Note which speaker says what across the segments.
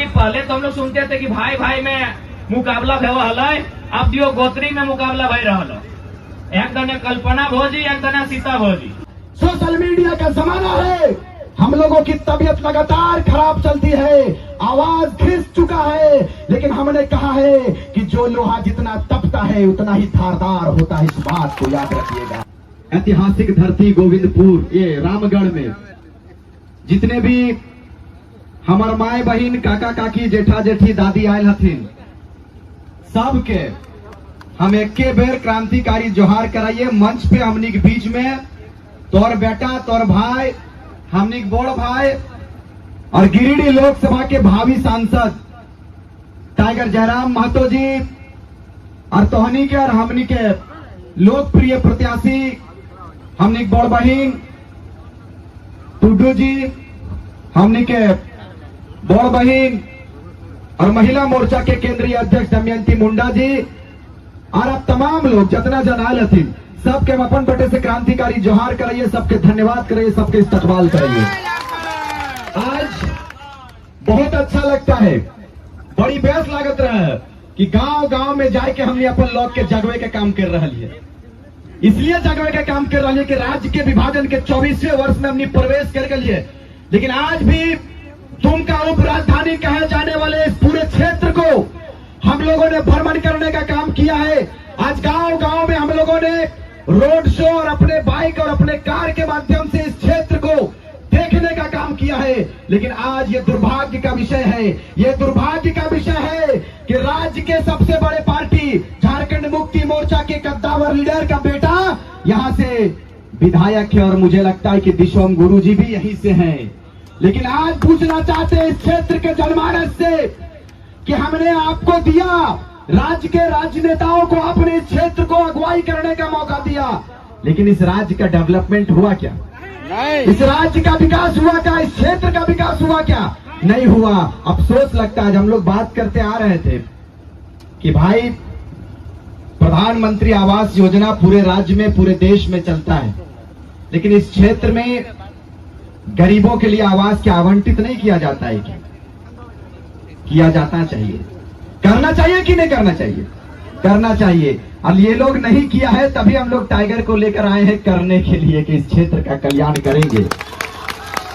Speaker 1: अभी पहले तो हम लोग सुनते थे कि भाई भाई में मुकाबला भे हल, अब दियो गोत्री में मुकाबला भई रहा। एक तने कल्पना भोजी, एक तने सीता भोजी।
Speaker 2: सोशल मीडिया का जमाना है, हम लोगों की तबीयत लगातार खराब चलती है, आवाज घिस चुका है, लेकिन हमने कहा है कि जो लोहा जितना तपता है उतना ही धारदार होता है। इस बात को याद रखिएगा। ऐतिहासिक धरती गोविंदपुर, ये रामगढ़ में जितने भी हमार माए बहन, काका काकी, जेठा जेठी, दादी आयल हथिन, सबके हम एक बेर क्रांतिकारी जोहार कराइए मंच पे हमनी के बीच में। तोर बेटा, तोर भाई, हमनी के बड़ भाई और गिरिडीह लोकसभा के भावी सांसद टाइगर जयराम महतो जी और तोहनी के और हमनी के लोकप्रिय प्रत्याशी हमनी के बड़ बहन टुडू जी, हमनी के बड़ बहन और महिला मोर्चा के केंद्रीय अध्यक्ष दमयंती मुंडा जी और अब तमाम लोग जितना जन आयल हथिन, सबके हम अपन बटे से क्रांतिकारी जोहार कराइए, सबके धन्यवाद कराइए, सबके इस्तकबाल कराइए। आज बहुत अच्छा लगता है, बड़ी बेस लागत रहा कि गांव गांव में जाके हमने अपन लोग के जगवे के काम कर रहा है। इसलिए जगवे के काम कर रहा है कि राज्य के विभाजन के 24वें वर्ष में हमने प्रवेश कर लिए, लेकिन आज भी दुमका उप राजधानी कहे जाने वाले इस पूरे क्षेत्र को हम लोगों ने भ्रमण करने का काम किया है। आज गांव गांव में हम लोगों ने रोड शो और अपने बाइक और अपने कार के माध्यम से इस क्षेत्र को देखने का काम किया है। लेकिन आज ये दुर्भाग्य का विषय है, ये दुर्भाग्य का विषय है कि राज्य के सबसे बड़े पार्टी झारखंड मुक्ति मोर्चा के कद्दावर लीडर का बेटा यहाँ से विधायक है और मुझे लगता है कि दिशोम गुरु जी भी यहीं से हैं। लेकिन आज पूछना चाहते हैं इस क्षेत्र के जनमानस से कि हमने आपको दिया, राज्य के राजनेताओं को आपने इस क्षेत्र को अगुवाई करने का मौका दिया, लेकिन इस राज्य का डेवलपमेंट हुआ क्या? इस राज्य का विकास हुआ क्या? इस क्षेत्र का विकास हुआ क्या? नहीं हुआ। अफसोस लगता है, हम लोग बात करते आ रहे थे कि भाई प्रधानमंत्री आवास योजना पूरे राज्य में, पूरे देश में चलता है, लेकिन इस क्षेत्र में गरीबों के लिए आवास क्या आवंटित नहीं किया जाता है? क्या किया जाता चाहिए? करना चाहिए कि नहीं करना चाहिए? करना चाहिए। और ये लोग नहीं किया है, तभी हम लोग टाइगर को लेकर आए हैं करने के लिए कि इस क्षेत्र का कल्याण करेंगे,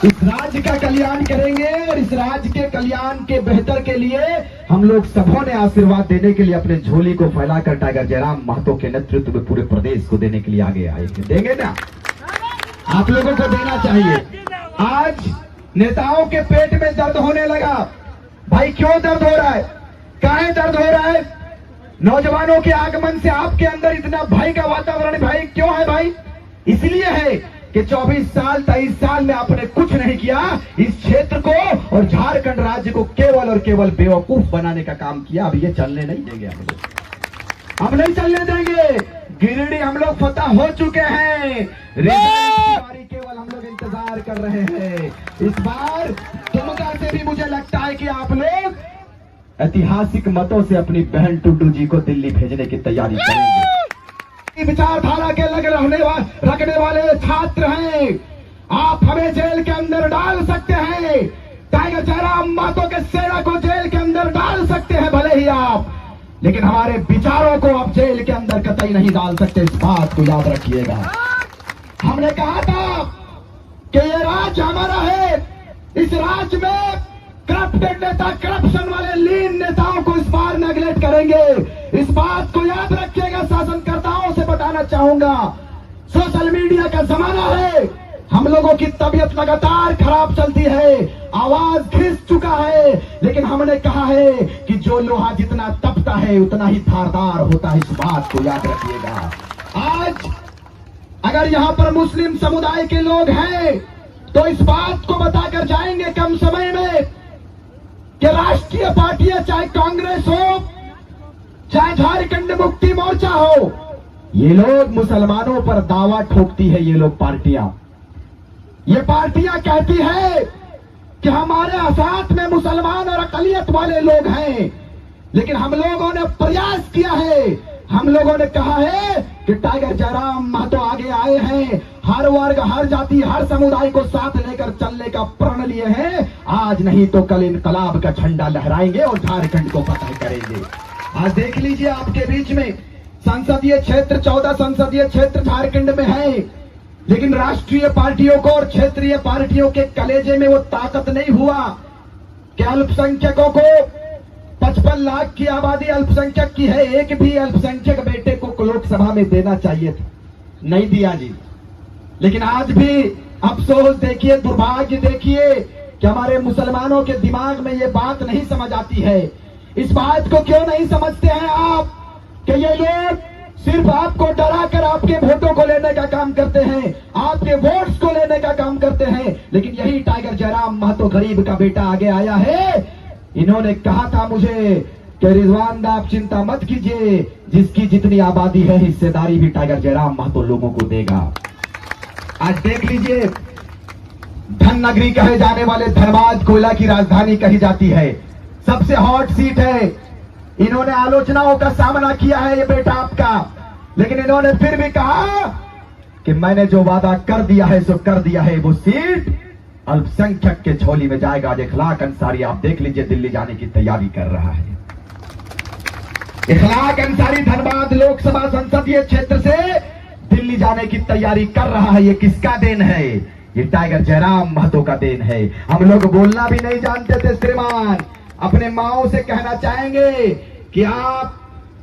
Speaker 2: इस राज्य का कल्याण करेंगे और इस राज्य के कल्याण के बेहतर के लिए हम लोग सबों ने आशीर्वाद देने के लिए अपने झोली को फैलाकर टाइगर जयराम महतो के नेतृत्व में पूरे प्रदेश को देने के लिए आगे आए थे। देंगे ना? आप लोगों को देना चाहिए। आज नेताओं के पेट में दर्द होने लगा। भाई क्यों दर्द हो रहा है? काहे दर्द हो रहा है? नौजवानों के आगमन से आपके अंदर इतना भय का वातावरण भाई क्यों है? भाई इसलिए है कि 24 साल 23 साल में आपने कुछ नहीं किया, इस क्षेत्र को और झारखंड राज्य को केवल और केवल बेवकूफ बनाने का काम किया। अब ये चलने नहीं देंगे हम नहीं चलने देंगे। गिरिडीह हम लोग फतह हो चुके हैं, केवल हम लोग इंतजार कर रहे हैं। इस बार दुमका से भी मुझे लगता है कि आप लोग ऐतिहासिक मतों से अपनी बहन टुडू जी को दिल्ली भेजने की तैयारी करेंगे। विचारधारा के रखने वाले छात्र हैं, आप हमें जेल के अंदर डाल सकते हैं, टाइगर जयराम महतो के सेना को जेल के अंदर डाल सकते हैं भले ही आप, लेकिन हमारे विचारों को आप जेल के अंदर कतई नहीं डाल सकते। इस बात को याद रखिएगा। हमने कहा था कि ये राज्य हमारा है, इस राज्य में करप्टेड नेता, करप्शन वाले लीन नेताओं को इस बार नेगलेक्ट करेंगे। इस बात को याद रखिएगा। शासनकर्ताओं से बताना चाहूंगा, सोशल मीडिया का जमाना है, हम लोगों की तबीयत लगातार खराब चलती है, आवाज घिस चुका है, लेकिन हमने कहा है कि जो लोहा जितना तपता है उतना ही धारदार होता है। इस बात को याद रखिएगा। आज अगर यहाँ पर मुस्लिम समुदाय के लोग हैं तो इस बात को बताकर जाएंगे कम समय में कि राष्ट्रीय पार्टियां, चाहे कांग्रेस हो, चाहे झारखंड मुक्ति मोर्चा हो, ये लोग मुसलमानों पर दावा ठोकती है। ये पार्टियां कहती है कि हमारे साथ में मुसलमान और अकलियत वाले लोग हैं, लेकिन हम लोगों ने प्रयास किया है, हम लोगों ने कहा है कि टाइगर जयराम महतो आगे आए हैं, हर वर्ग, हर जाति, हर समुदाय को साथ लेकर चलने का प्रण लिए हैं। आज नहीं तो कल इनकलाब का झंडा लहराएंगे और झारखंड को फतह करेंगे। आज देख लीजिए, आपके बीच में संसदीय क्षेत्र 14 संसदीय क्षेत्र झारखंड में है, लेकिन राष्ट्रीय पार्टियों को और क्षेत्रीय पार्टियों के कलेजे में वो ताकत नहीं हुआ कि अल्पसंख्यकों को 55 लाख की आबादी अल्पसंख्यक की है, एक भी अल्पसंख्यक बेटे को लोकसभा में देना चाहिए था, नहीं दिया जी। लेकिन आज भी अफसोस देखिए, दुर्भाग्य देखिए कि हमारे मुसलमानों के दिमाग में ये बात नहीं समझ आती है। इस बात को क्यों नहीं समझते हैं आप कि ये लोग सिर्फ आपको डरा कर आपके वोटों को लेने का काम करते हैं, आपके वोट्स को लेने का काम करते हैं। लेकिन यही टाइगर जयराम महतो गरीब का बेटा आगे आया है। इन्होंने कहा था मुझे कि रिजवान दा, आप चिंता मत कीजिए, जिसकी जितनी आबादी है हिस्सेदारी भी टाइगर जयराम महतो लोगों को देगा। आज देख लीजिए, धन नगरी कहे जाने वाले धनबाद कोयला की राजधानी कही जाती है, सबसे हॉट सीट है। इन्होंने आलोचनाओं का सामना किया है ये बेटा आपका, लेकिन इन्होंने फिर भी कहा कि मैंने जो वादा कर दिया है सो कर दिया है। वो सीट अल्पसंख्यक के झोली में जाएगा। आज इखलाक अंसारी, आप देख लीजिए, दिल्ली जाने की तैयारी कर रहा है। इखलाक अंसारी धनबाद लोकसभा संसदीय क्षेत्र से दिल्ली जाने की तैयारी कर रहा है। ये किसका देन है? ये टाइगर जयराम महतो का देन है। हम लोग बोलना भी नहीं जानते थे श्रीमान। अपने माओ से कहना चाहेंगे कि आप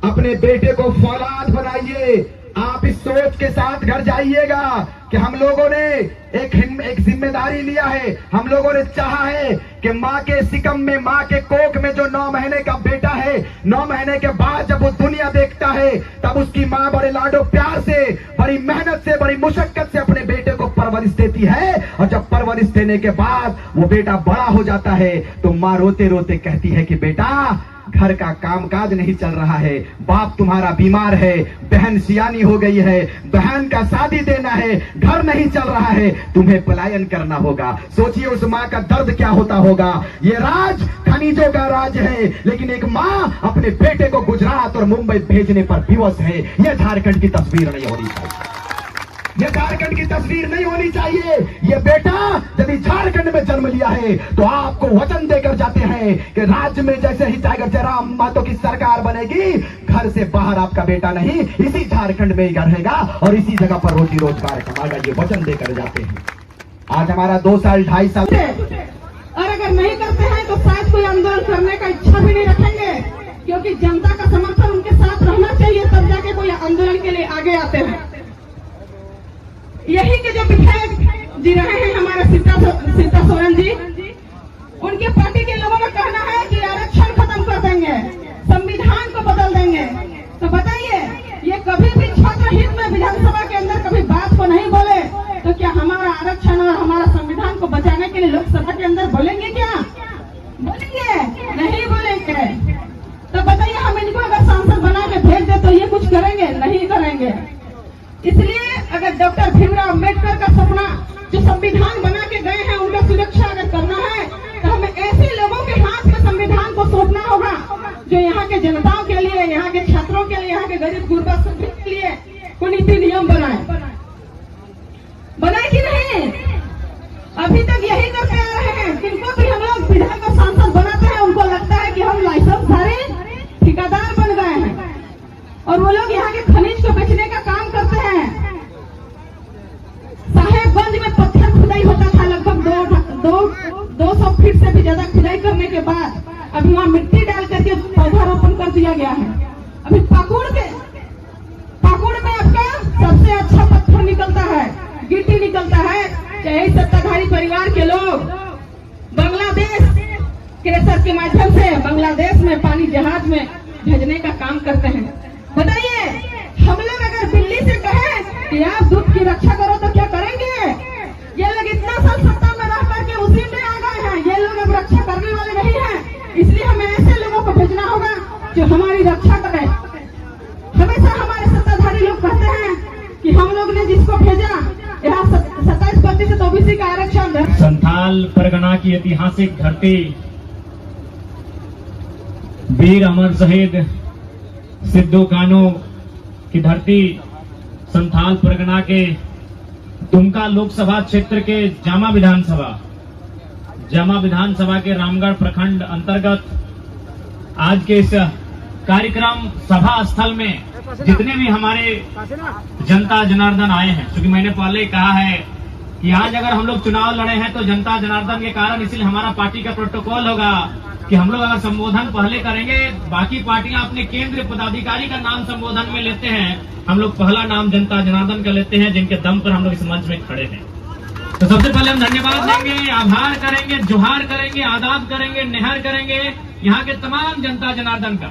Speaker 2: अपने बेटे को फौलाद बनाइए। आप इस सोच के साथ घर जाइएगा कि हम लोगों ने एक जिम्मेदारी लिया है। हम लोगों ने चाहा है कि माँ के सिकम में, माँ के कोख में जो 9 महीने का बेटा है, 9 महीने के बाद जब वो दुनिया देखता है, तब उसकी माँ बड़े लाडो प्यार से, बड़ी मेहनत से, बड़ी मुशक्कत से अपने बेटे को परवरिश देती है। और जब परवरिश देने के बाद वो बेटा बड़ा हो जाता है तो माँ रोते रोते कहती है कि बेटा, घर का कामकाज नहीं चल रहा है, बाप तुम्हारा बीमार है, बहन सियानी हो गई है, बहन का शादी देना है, घर नहीं चल रहा है, तुम्हें पलायन करना होगा। सोचिए उस माँ का दर्द क्या होता होगा। ये राज खनिजों का राज है, लेकिन एक माँ अपने बेटे को गुजरात और मुंबई भेजने पर विवश है। यह झारखंड की तस्वीर नहीं होनी चाहिए। ये झारखंड की तस्वीर नहीं होनी चाहिए। ये बेटा यदि झारखंड में जन्म लिया है तो आपको वचन देकर जाते हैं कि राज्य में जैसे ही टाइगर जयराम महतो की सरकार बनेगी, घर से बाहर आपका बेटा नहीं, इसी झारखंड में ही रहेगा और इसी जगह पर रोजी रोजगार कमाएगा। ये वचन देकर जाते हैं। आज हमारा 2 साल 2.5 साल,
Speaker 3: और अगर नहीं करते हैं तो शायद कोई आंदोलन करने का इच्छा भी नहीं रखेंगे, क्योंकि जनता का समर्थन उनके साथ रहना चाहिए, तब जाके कोई आंदोलन के लिए आगे आते हैं। यही के जो विधायक जी रहे हैं हमारे सीता सोरेन जी, उनके पार्टी के लोगों का कहना है कि आरक्षण खत्म कर देंगे, संविधान को बदल देंगे। तो बताइए, ये कभी भी छात्र हित में विधानसभा के अंदर कभी बात को नहीं बोले, तो क्या हमारा आरक्षण और हमारा संविधान को बचाने के लिए लोकसभा के अंदर बोलेंगे? क्या बोलेंगे? नहीं बोलेंगे। तो बताइए, हम इनको अगर सांसद बना के भेज दे तो ये कुछ करेंगे? नहीं करेंगे। इसलिए अगर डॉक्टर भीमराव अम्बेडकर का सपना जो संविधान बना के गए हैं, उनका सुरक्षा अगर करना है तो हमें ऐसे लोगों के हाथ में संविधान को सौंपना होगा जो यहाँ के जनताओं के लिए, यहाँ के छात्रों के लिए, यहाँ के गरीब गुरबा सभी के लिए कोई नीति नियम बनाए कि नहीं? अभी तक यही करते आ रहे हैं। जिनको भी हम लोग विधायक और सांसद बनाते हैं, उनको लगता है कि हम लाइसेंसधारी ठेकेदार बन गए हैं और वो लोग यहाँ के खनिज को बेचने का काम करते हैं। साहेबगंज में पत्थर खुदाई होता था, लगभग 200 फीट से भी ज्यादा खुदाई करने के बाद अभी वहाँ मिट्टी डाल करके पौधारोपण कर दिया गया है। अभी पाकुड़ में आपका सबसे अच्छा पत्थर निकलता है, गिट्टी निकलता है। यही सत्ताधारी परिवार के लोग बांग्लादेश क्रेशर के माध्यम से बांग्लादेश में पानी जहाज में भेजने का काम करते हैं। बताइए, हम लोग अगर दिल्ली से कहें कि आप दूध की रक्षा करो तो क्या करेंगे? ये लोग इतना साल सत्ता में रह करके उसी में आ गए हैं। ये लोग अब रक्षा करने वाले नहीं हैं। इसलिए हमें ऐसे लोगों को भेजना होगा जो हमारी रक्षा करें। हमेशा हमारे सत्ताधारी लोग कहते हैं कि हम लोग ने जिसको भेजा, यहाँ 27% ओबीसी का आरक्षण है।
Speaker 1: संथाल परगना की ऐतिहासिक धरती, वीर अमर शहीद सिद्धू कान्हू की धरती, संथाल परगना के दुमका लोकसभा क्षेत्र के जामा विधानसभा के रामगढ़ प्रखंड अंतर्गत आज के इस कार्यक्रम सभा स्थल में जितने भी हमारे जनता जनार्दन आए हैं, क्योंकि मैंने पहले ही कहा है कि आज अगर हम लोग चुनाव लड़े हैं तो जनता जनार्दन के कारण, इसलिए हमारा पार्टी का प्रोटोकॉल होगा कि हम लोग अगर संबोधन पहले करेंगे, बाकी पार्टियां अपने केंद्रीय पदाधिकारी का नाम संबोधन में लेते हैं, हम लोग पहला नाम जनता जनार्दन का लेते हैं, जिनके दम पर हम लोग इस मंच में खड़े हैं। तो सबसे पहले हम धन्यवाद देंगे, आभार करेंगे, जोहार करेंगे, आदाब करेंगे, निहार करेंगे यहाँ के तमाम जनता जनार्दन का,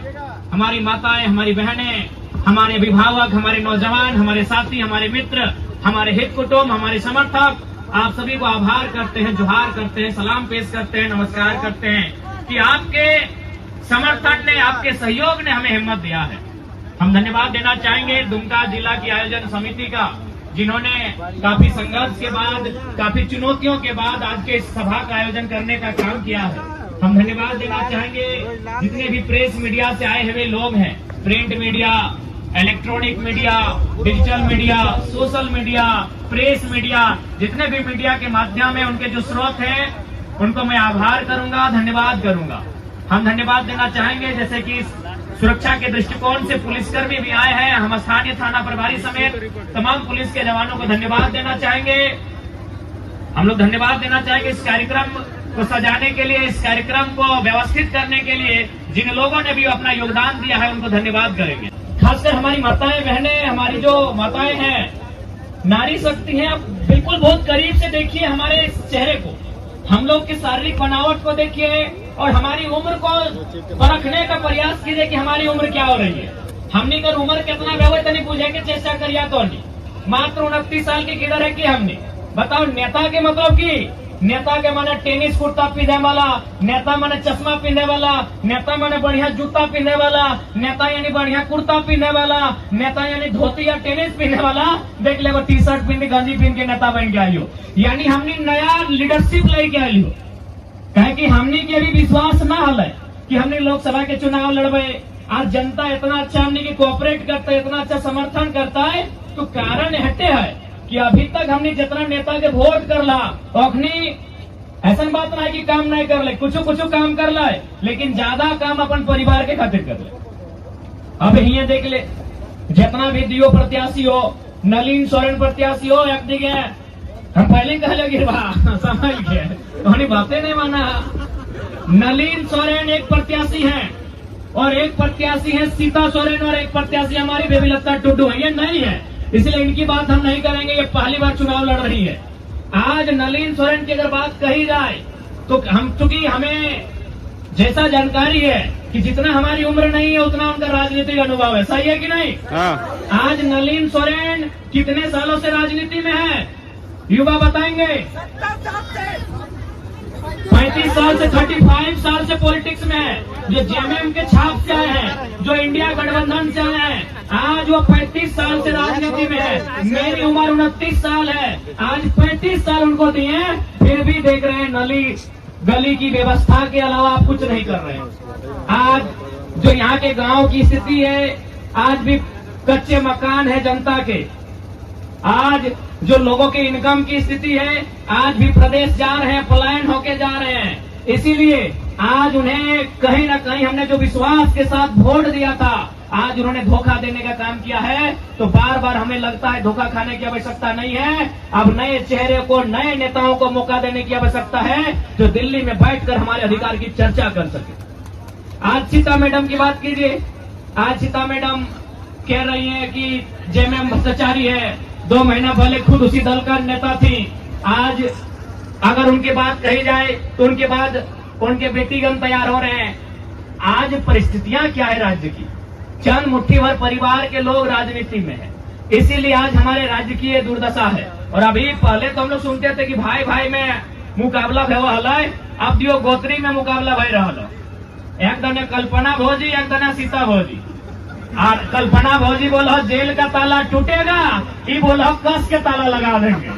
Speaker 1: हमारी माताएं, हमारी बहनें, हमारे अभिभावक, हमारे नौजवान, हमारे साथी, हमारे मित्र, हमारे हित कुटुंब, हमारे समर्थक, आप सभी को आभार करते हैं, जोहार करते हैं, सलाम पेश करते हैं, नमस्कार करते हैं कि आपके समर्थन ने, आपके सहयोग ने हमें हिम्मत दिया है। हम धन्यवाद देना चाहेंगे दुमका जिला की आयोजन समिति का, जिन्होंने काफी संघर्ष के बाद, काफी चुनौतियों के बाद आज के इस सभा का आयोजन करने का काम किया है। हम धन्यवाद देना चाहेंगे जितने भी प्रेस मीडिया से आए हुए लोग हैं, print media, electronic media, digital media, social media, press media, जितने भी मीडिया के माध्यम है, उनके जो स्रोत हैं, उनको मैं आभार करूंगा, धन्यवाद करूंगा। हम धन्यवाद देना चाहेंगे जैसे कि सुरक्षा के दृष्टिकोण से पुलिसकर्मी भी आए हैं, हम स्थानीय थाना प्रभारी समेत तमाम पुलिस के जवानों को धन्यवाद देना चाहेंगे। हम लोग धन्यवाद देना चाहेंगे इस कार्यक्रम को सजाने के लिए, इस कार्यक्रम को व्यवस्थित करने के लिए जिन लोगों ने भी अपना योगदान दिया है, उनको धन्यवाद करेंगे। खासकर हमारी माताएं बहनें, हमारी जो माताएं हैं, नारी शक्ति हैं, आप बिल्कुल बहुत करीब से देखिए हमारे इस चेहरे को, हम लोग की शारीरिक बनावट को देखिए और हमारी उम्र को परखने का प्रयास कीजिए कि हमारी उम्र क्या हो रही है। हमने कर उम्र कितना व्यवस्था नहीं पूछे कि चेष्टा करिया तो नहीं, मात्र 29 साल की किधर है कि हमने बताओ। नेता के मतलब की नेता के माने टेनिस कुर्ता पहने वाला, नेता माने चश्मा पहने वाला, नेता माने बढ़िया जूता पहने वाला, नेता यानी बढ़िया कुर्ता पहने वाला, नेता यानी धोती या टेनिस पहने वाला, देख ले वो टी शर्ट पहन गंजी पहन के नेता बन के आई हो, यानी हमने नया लीडरशिप लेके आई हो। कहे कि हमने के भी विश्वास ना हल है कि हमने लोकसभा के चुनाव लड़बे, आज जनता इतना अच्छा हमने की कोऑपरेट करता है, इतना अच्छा समर्थन करता है, तो कारण हटे है कि अभी तक हमने जितना नेता के वोट कर ला, अखनी ऐसा बात ना है कि काम नहीं कर ले, कुछ काम कर ला, लेकिन ज्यादा काम अपन परिवार के खातिर कर ले। अब ये देख ले, जितना भी दियो प्रत्याशी हो, नलिन सोरेन प्रत्याशी हो, एक दिखे हम पहले कह लगे समझ गए, तो बातें नहीं माना। नलिन सोरेन एक प्रत्याशी है और एक प्रत्याशी है सीता सोरेन और एक प्रत्याशी हमारी बेबीलता टुडू है, ये नहीं है, इसलिए इनकी बात हम नहीं करेंगे। ये पहली बार चुनाव लड़ रही है। आज नलिन सोरेन की अगर बात कही जाए तो हम, चूंकि हमें जैसा जानकारी है कि जितना हमारी उम्र नहीं है उतना उनका राजनीतिक अनुभव है, सही है कि नहीं? आज नलिन सोरेन कितने सालों से राजनीति में है, युवा बताएंगे। 35 साल से 35 साल से पॉलिटिक्स में है, जो जेएमएम के छाप से आए हैं, जो इंडिया गठबंधन से आए हैं, आज वो 35 साल से राजनीति में है। मेरी उम्र 29 साल है, आज 35 साल उनको दिए, फिर भी देख रहे हैं नली गली की व्यवस्था के अलावा आप कुछ नहीं कर रहे हैं। आज जो यहाँ के गांव की स्थिति है, आज भी कच्चे मकान है जनता के, आज जो लोगों के इनकम की स्थिति है, आज भी प्रदेश जा रहे हैं, पलायन होके जा रहे हैं। इसीलिए आज उन्हें कहीं ना कहीं हमने जो विश्वास के साथ वोट दिया था, आज उन्होंने धोखा देने का काम किया है। तो बार बार हमें लगता है धोखा खाने की आवश्यकता नहीं है, अब नए चेहरे को, नए नेताओं को मौका देने की आवश्यकता है, जो दिल्ली में बैठकर हमारे अधिकार की चर्चा कर सके। आज सीता मैडम की बात कीजिए, आज सीता मैडम कह रही है कि जेएमएम भ्रष्टाचारी है, 2 महीना पहले खुद उसी दल का नेता थी। आज अगर उनकी बात कही जाए तो उनके बाद उनके बेटीगण तैयार हो रहे हैं। आज परिस्थितियां क्या है राज्य की, चंद मुट्ठी भर परिवार के लोग राजनीति में है, इसीलिए आज हमारे राज्य की ये दुर्दशा है। और अभी पहले तो हम लोग सुनते थे कि भाई भाई में मुकाबला भवा हल, अब दियो गोत्री में मुकाबला भई रहा। एक दने कल्पना भौजी, एक दने सीता भौजी। और कल्पना भौजी बोलो जेल का ताला टूटेगा, ये बोलो कस के ताला लगा देंगे।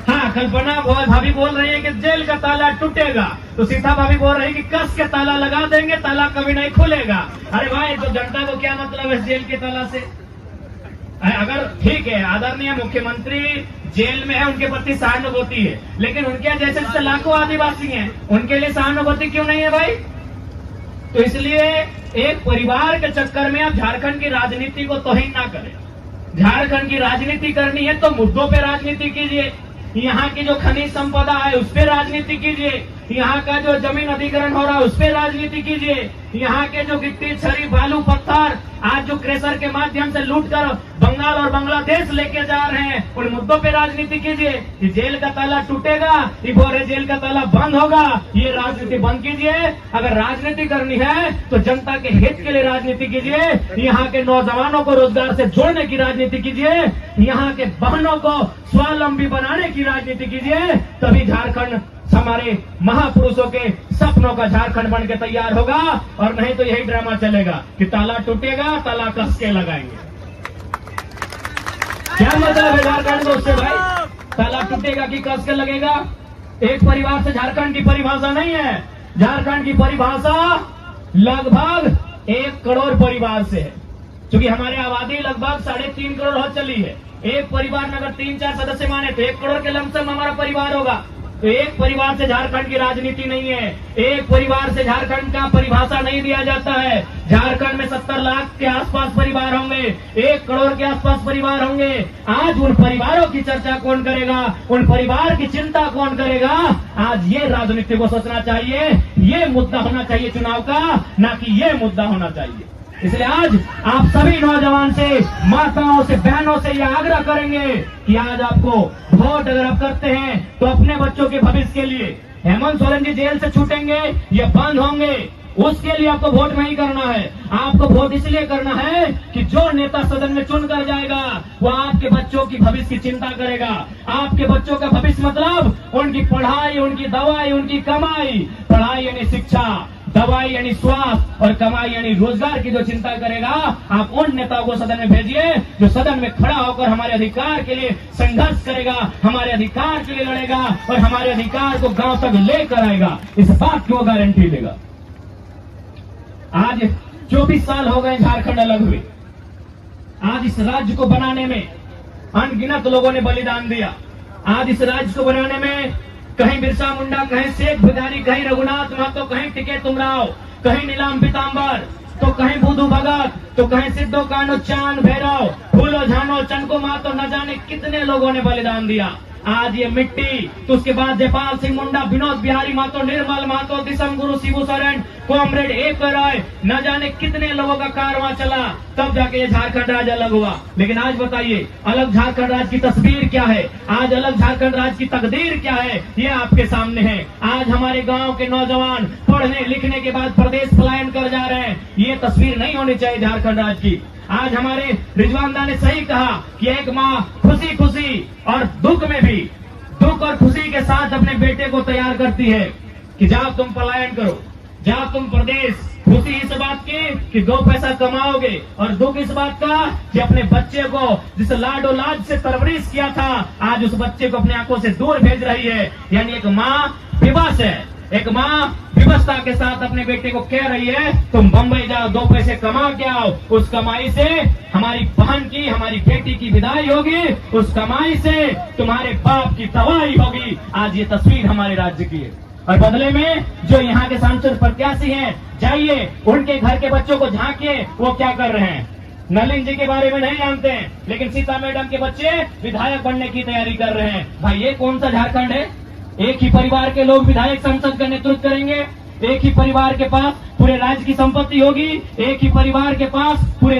Speaker 1: हाँ, कल्पना भाभी बोल रही है कि जेल का ताला टूटेगा, तो सीता भाभी बोल रही है कि कस के ताला लगा देंगे, ताला कभी नहीं खुलेगा। अरे भाई, तो जनता को क्या मतलब है जेल के ताला से? अगर ठीक है, आदरणीय मुख्यमंत्री जेल में है, उनके प्रति सहानुभूति है, लेकिन उनके जैसे जैसे लाखों आदिवासी हैं, उनके लिए सहानुभूति क्यों नहीं है भाई? तो इसलिए एक परिवार के चक्कर में आप झारखंड की राजनीति को तौहीन ना करें। झारखंड की राजनीति करनी है तो मुद्दों पे राजनीति कीजिए। यहाँ की जो खनिज संपदा है उस पे राजनीति कीजिए। यहाँ का जो जमीन अधिग्रहण हो रहा है उस पे राजनीति कीजिए। यहाँ के जो गिट्टी, छरी, बालू, पत्थर आज जो क्रेशर के माध्यम से लूट कर बंगाल और बांग्लादेश लेके जा रहे हैं, उन मुद्दों पे राजनीति कीजिए। ये जेल का ताला टूटेगा, ये बोरे जेल का ताला बंद होगा, ये राजनीति बंद कीजिए। अगर राजनीति करनी है तो जनता के हित के लिए राजनीति कीजिए। यहाँ के नौजवानों को रोजगार से जोड़ने की राजनीति कीजिए। यहाँ के बहनों को स्वावलंबी बनाने की राजनीति कीजिए। तभी झारखंड हमारे महापुरुषों के सपनों का झारखंड बन के तैयार होगा। और नहीं तो यही ड्रामा चलेगा कि ताला टूटेगा, ताला कस के लगाएंगे। क्या मतलब है झारखंड को उससे भाई? ताला टूटेगा कि कस के लगेगा? एक परिवार से झारखंड की परिभाषा नहीं है। झारखंड की परिभाषा लगभग 1 करोड़ परिवार से है, क्योंकि हमारे आबादी लगभग 3.5 करोड़ हो चली है। एक परिवार में अगर 3-4 सदस्य माने तो 1 करोड़ के लमसम हमारा परिवार होगा। तो एक परिवार से झारखंड की राजनीति नहीं है। एक परिवार से झारखंड का परिभाषा नहीं दिया जाता है। झारखंड में 70 लाख के आसपास परिवार होंगे, 1 करोड़ के आसपास परिवार होंगे। आज उन परिवारों की चर्चा कौन करेगा? उन परिवार की चिंता कौन करेगा? आज ये राजनीति को सोचना चाहिए। ये मुद्दा होना चाहिए चुनाव का, ना कि ये मुद्दा होना चाहिए। इसलिए आज आप सभी नौजवान से, माताओं से, बहनों से यह आग्रह करेंगे कि आज आपको वोट अगर आप करते हैं तो अपने बच्चों के भविष्य के लिए, हेमंत सोरेन जी जेल से छूटेंगे, ये बंद होंगे, उसके लिए आपको वोट नहीं करना है। आपको वोट इसलिए करना है कि जो नेता सदन में चुन कर जाएगा वो आपके बच्चों की भविष्य की चिंता करेगा। आपके बच्चों का भविष्य मतलब उनकी पढ़ाई, उनकी दवाई, उनकी कमाई। पढ़ाई यानी शिक्षा, दवाई यानी स्वास्थ्य और कमाई यानी रोजगार की जो चिंता करेगा। आप उन नेताओं को सदन में भेजिए जो सदन में खड़ा होकर हमारे अधिकार के लिए संघर्ष करेगा, हमारे अधिकार के लिए लड़ेगा और हमारे अधिकार को गांव तक लेकर आएगा। इस बात की वो गारंटी देगा। आज 24 साल हो गए झारखंड अलग हुए। आज इस राज्य को बनाने में अनगिनत लोगों ने बलिदान दिया। आज इस राज्य को बनाने में कहीं बिरसा मुंडा, कहीं शेख भिखारी, कहीं रघुनाथ महतो, कहीं टिके तुमराव, कहीं नीलाम पीताम्बर, तो कहीं बुधू भगत, तो कहीं सिद्धो कानो, चांद भैरव, फूलो झानो, चनको मातो, न जाने कितने लोगों ने बलिदान दिया। आज ये मिट्टी, तो उसके बाद जयपाल सिंह मुंडा, विनोद बिहारी महतो, निर्मल महतो, दिसम गुरु, शिबू सोरेन, कॉमरेड एक राय, न जाने कितने लोगों का कारवां चला, तब जाके ये झारखंड राज्य अलग हुआ। लेकिन आज बताइए अलग झारखंड राज्य की तस्वीर क्या है? आज अलग झारखंड राज्य की तकदीर क्या है? ये आपके सामने है। आज हमारे गांव के नौजवान पढ़ने लिखने के बाद प्रदेश पलायन कर जा रहे हैं। ये तस्वीर नहीं होनी चाहिए झारखंड राज्य की। आज हमारे रिजवानदा ने सही कहा कि एक माँ खुशी खुशी और दुख में भी, दुख और खुशी के साथ अपने बेटे को तैयार करती है कि जाओ तुम पलायन करो, जाओ तुम प्रदेश। खुशी इस बात की कि 2 पैसा कमाओगे और दुख इस बात का कि अपने बच्चे को जिस लाडो लाज से परवरिश किया था, आज उस बच्चे को अपने आंखों से दूर भेज रही है। यानी एक माँ विवश है, एक माँ विवशता के साथ अपने बेटे को कह रही है तुम बंबई जाओ, 2 पैसे कमा के आओ। उस कमाई से हमारी बहन की, हमारी बेटी की विदाई होगी, उस कमाई से तुम्हारे बाप की तबाही होगी। आज ये तस्वीर हमारे राज्य की है। और बदले में जो यहाँ के सांसद प्रत्याशी हैं, जाइए उनके घर के बच्चों को झांकिए, वो क्या कर रहे हैं। नलिन जी के बारे में नहीं जानते हैं, लेकिन सीता मैडम के बच्चे विधायक बनने की तैयारी कर रहे हैं। भाई ये कौन सा झारखंड है? एक ही परिवार के लोग विधायक संसद का नेतृत्व करेंगे, एक ही परिवार के पास पूरे राज्य की संपत्ति होगी, एक ही परिवार के पास पूरे